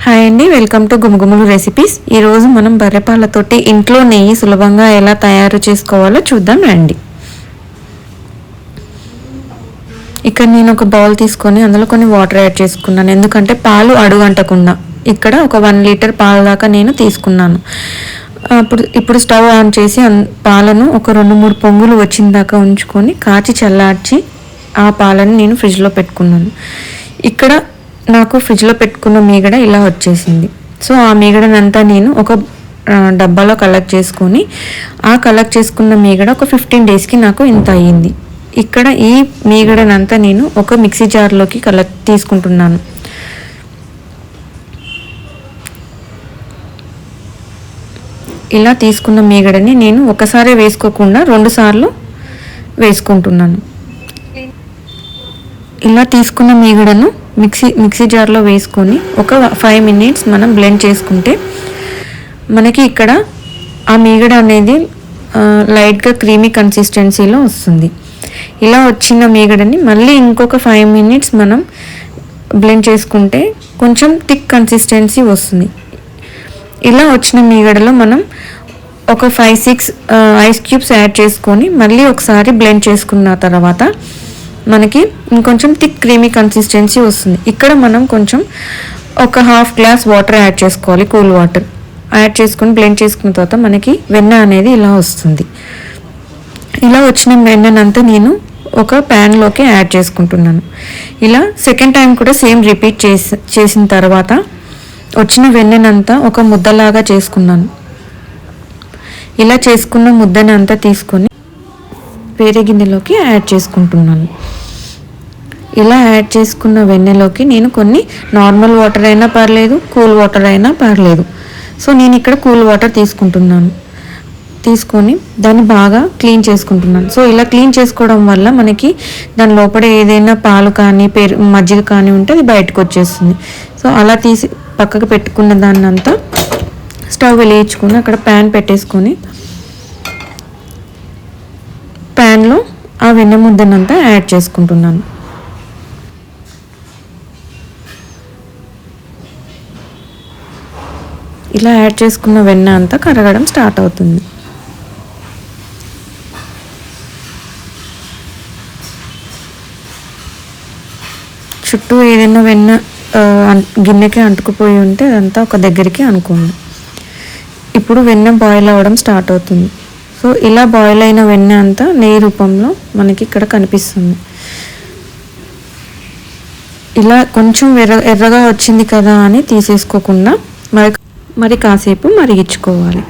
Hi అండి, welcome to గుమగుమలు recipes. ఈరోజు మనం బర్రెపాలతోటి ఇంట్లో నెయ్యి సులభంగా ఎలా తయారు చేసుకోవాలో చూద్దాం రండి. ఇక్కడ నేను ఒక బౌల్ తీసుకొని అందులో కొన్ని వాటర్ యాడ్ చేసుకున్నాను, ఎందుకంటే పాలు అడుగంటకుండా. ఇక్కడ ఒక 1 లీటర్ పాల దాకా నేను తీసుకున్నాను. ఇప్పుడు స్టవ్ ఆన్ చేసి పాలను ఒక 2-3 పొంగులు వచ్చిన దాకా ఉంచుకొని కాచి చల్లార్చి ఆ పాలను నేను ఫ్రిడ్జ్లో పెట్టుకున్నాను. ఇక్కడ నాకు ఫ్రిడ్జ్లో పెట్టుకున్న మీగడ ఇలా వచ్చేసింది. సో ఆ మీగడనంతా నేను ఒక డబ్బాలో కలెక్ట్ చేసుకొని కలెక్ట్ చేసుకున్న మీగడ ఒక 15 డేస్కి నాకు ఇంత అయ్యింది. ఇక్కడ ఈ మీగడనంతా నేను ఒక మిక్సీ జార్లోకి తీసుకుంటున్నాను. ఇలా తీసుకున్న మీగడని నేను ఒకసారి వేసుకోకుండా 2 సార్లు వేసుకుంటున్నాను. ఇలా తీసుకున్న మీగడను మిక్సీ జార్లో వేసుకొని ఒక 5 మినిట్స్ మనం బ్లెండ్ చేసుకుంటే మనకి ఇక్కడ ఆ మీగడ అనేది లైట్గా క్రీమీ కన్సిస్టెన్సీలో వస్తుంది. ఇలా వచ్చిన మీగడని మళ్ళీ ఇంకొక 5 మినిట్స్ మనం బ్లెండ్ చేసుకుంటే కొంచెం థిక్ కన్సిస్టెన్సీ వస్తుంది. ఇలా వచ్చిన మీగడలో మనం ఒక 5-6 ఐస్ క్యూబ్స్ యాడ్ చేసుకొని మళ్ళీ ఒకసారి బ్లెండ్ చేసుకున్న తర్వాత మనకి ఇంకొంచెం థిక్ క్రీమీ కన్సిస్టెన్సీ వస్తుంది. ఇక్కడ మనం కొంచెం ఒక 1/2 గ్లాస్ వాటర్ యాడ్ చేసుకోవాలి, కూల్ వాటర్ యాడ్ చేసుకొని బ్లెండ్ చేసుకున్న తర్వాత మనకి వెన్న అనేది ఇలా వస్తుంది. ఇలా వచ్చిన వెన్ననంతా నేను ఒక ప్యాన్లోకి యాడ్ చేసుకుంటున్నాను. ఇలా సెకండ్ టైం కూడా సేమ్ రిపీట్ చేసిన తర్వాత వచ్చిన వెన్ననంతా ఒక ముద్దలాగా చేసుకున్నాను. ఇలా చేసుకున్న ముద్దనంతా తీసుకొని వేరే గిన్నెలోకి యాడ్ చేసుకుంటున్నాను. ఇలా యాడ్ చేసుకున్న వెన్నెలోకి నేను కొన్ని నార్మల్ వాటర్ అయినా పర్లేదు, కూల్ వాటర్ అయినా పర్లేదు. సో నేను ఇక్కడ కూల్ వాటర్ తీసుకొని దాన్ని బాగా క్లీన్ చేసుకుంటున్నాను. సో ఇలా క్లీన్ చేసుకోవడం వల్ల మనకి దాని లోపల ఏదైనా పాలు కానీ మజ్జిగ కానీ ఉంటే అది బయటకు వచ్చేస్తుంది. సో అలా తీసి పక్కకు పెట్టుకున్న దాన్ని అంతా స్టవ్ వెలిగించుకొని అక్కడ ప్యాన్ పెట్టేసుకొని ప్యాన్లో ఆ వెన్న ముద్దనంతా యాడ్ చేసుకుంటున్నాను. ఇలా యాడ్ చేసుకున్న వెన్న అంతా కరగడం స్టార్ట్ అవుతుంది. చుట్టూ ఏదైనా వెన్న గిన్నెకి అంటుకుపోయి ఉంటే అదంతా ఒక దగ్గరికి అనుకోండి. ఇప్పుడు వెన్న బాయిల్ అవ్వడం స్టార్ట్ అవుతుంది. సో ఇలా బాయిల్ అయిన వెన్న అంతా నెయ్యి రూపంలో మనకి ఇక్కడ కనిపిస్తుంది. ఇలా కొంచెం ఎర్రగా వచ్చింది కదా అని తీసేసుకోకుండా మరి కాసేపు మరిగించుకోవాలి.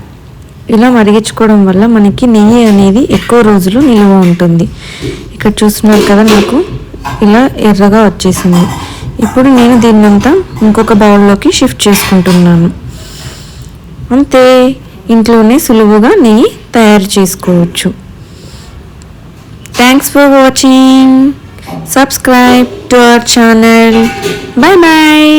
ఇలా మరిగించుకోవడం వల్ల మనకి నెయ్యి అనేది ఎక్కువ రోజులు నిల్వ ఉంటుంది. ఇక్కడ చూస్తున్నారు కదా, నాకు ఇలా ఎర్రగా వచ్చేసింది. ఇప్పుడు నేను దీన్నంతా ఇంకొక బౌల్లోకి షిఫ్ట్ చేసుకుంటున్నాను. అంతే, ఇంట్లోనే సులువుగా నెయ్యి తయారు చేసుకోవచ్చు. Thanks for watching. Subscribe to our channel. Bye bye.